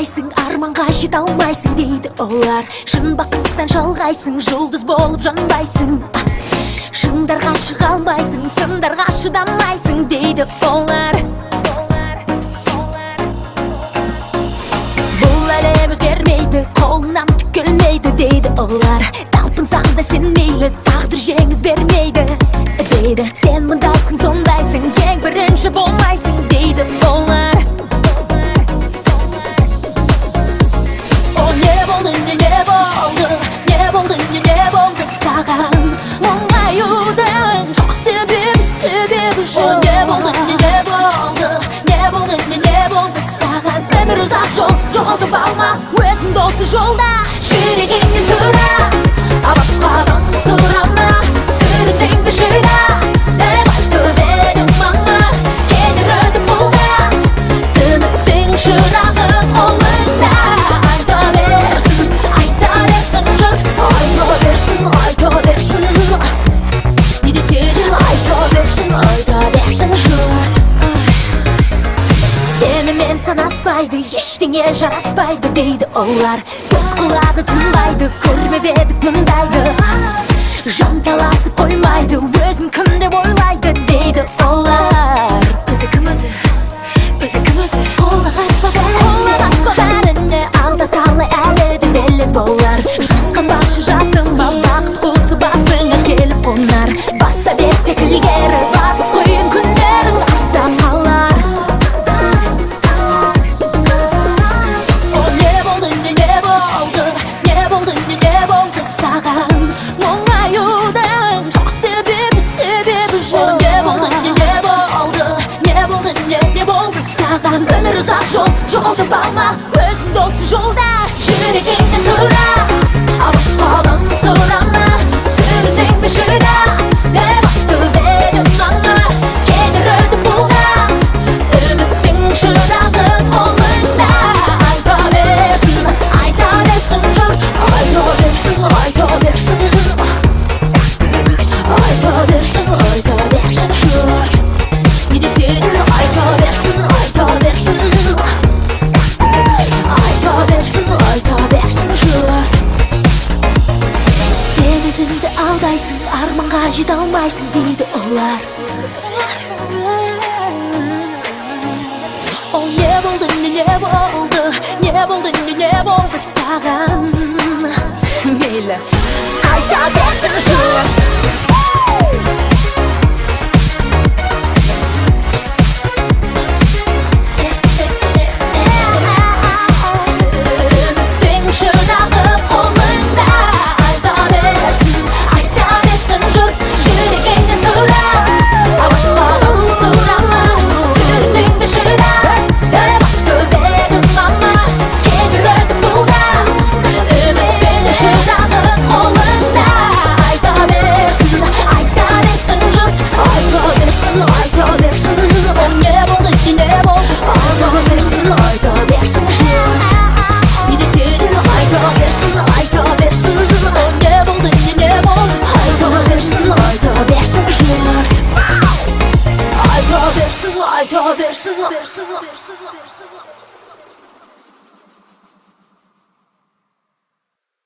алмайсың, арманға жете алмайсың дейді олар. Шын бақыттан шалғайсың, жұлдыз болып жанбайсың. Шыңдарға шыға алмайсың, сындарға шыдамайсың дейді олар. Бұл әлем өзгермейді, қолынан түк келмейді дейді олар. Талпынсаң да сен мейлі, тағдыр жеңіс бермейді дейді. Сен мындайсың, сондайсың, ең бірінші болмайсың дейді олар. О, не болды, не болды саған? Мұңаюдың жоқ себебі жоқ. О, не болды саған? Өмір ұзақ жол, жоғалтып алма өзің досы жолда. Жүрегіңнен сұра, басқадан сұрама. Сүріндің бе шыда, деп айтып едің маған. Кетер өтіп бұлда, үміттің шырағы қолында. Айта берсін жұрт, айта берсін. Не десе де айта берсін жұрт. Сенімен санаспайды, ештеңе жараспайды дейді олар. Сөз қылады тынбайды, көрмеп едік мұндайды. Жанталасып қоймайды, өзін кім деп ойлайды дейді олар. Өзі кім өзі? Қолы аспа бәріне алда талай әлі де белес болар. Жасқа басшы жасың ба, бақыт құсы басыңа келіп қонар. Баса берсек ілгері, барлық қиын күндерің артта қалар. О, не болды саған? Мұңаюдың жоқ себебі жоқ. Не болды саған? Өмір ұзақ жол, жоғалтып алма өзің досы жолда. Жүрегіңнен сұра, басқадан сұрама. Сүріндің бе шыда, деп айтып едің маған. Кетер өтіп бұлда, үміттің шырағы қолында. Айта берсін жұрт, айта берсін жұрт. Не десе де айта берсін жұрт. Сен өзіңді алдайсың, арманға жете алмайсың дейді олар. О, не болды саған? Мейлі, айта берсін жұрт. Айта берсін.